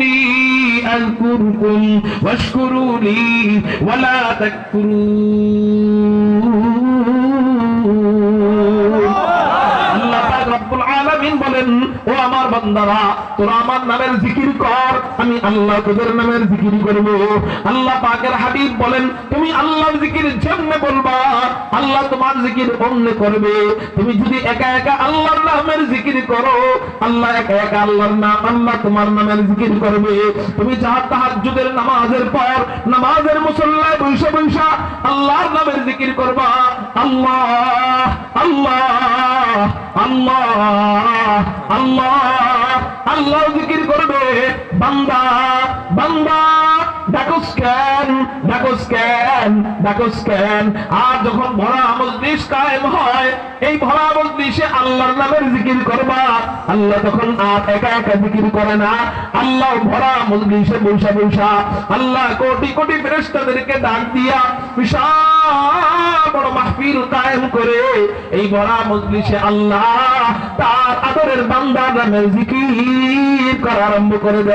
ফাযকুরুনি আযকুরকুম ওয়াশকুরুলি ওয়ালা তাকফুরুন। আল্লাহ পাক রব্বুল আলামিন বলেন, ও আমার বান্দারা, তোরা আমার নামের জিকির কর, আমি আল্লাহ তোদের নামের জিকির করব। আল্লাহ পাকের হাবিব বলেন, তুমি আল্লাহর জিকির যেমনে বলবা, আল্লাহ তোমার জিকির অমনে করবে। তুমি যদি একা একা আল্লাহর নামের জিকির করো, আল্লাহ একা একা আল্লাহর নাম, আল্লাহ তোমার নামের জিকির করবে। তুমি তাহাজ্জুদের নামাজের পর নামাজের মুসল্লায় বৈশা বৈশা আল্লাহর নামের জিকির করবা, আল্লাহ আল্লাহ আল্লাহ আল্লাহ আল্লাহ জিকির করবে। বান্দা বান্দা ডাকস কেন, ডাকস কেন, ডাকস কেন। আর যখন ভরা মজলিস কায়েম হয়, এই ভরা মজলিসে আল্লাহর নামের জিকির করবা। আল্লাহ তখন আর একা একা জিকির করে না, আল্লাহ ভরা মজলিসে বৈশা বৈশা আল্লাহ কোটি কোটি ফেরেশতাদেরকে ডাক দিয়া বিশাল বড় মাহফিল কায়েম করে এই ভরা মজলিসে আল্লাহ তার আদরের বান্দার নামের জিকির করা আরম্ভ করে দেয়।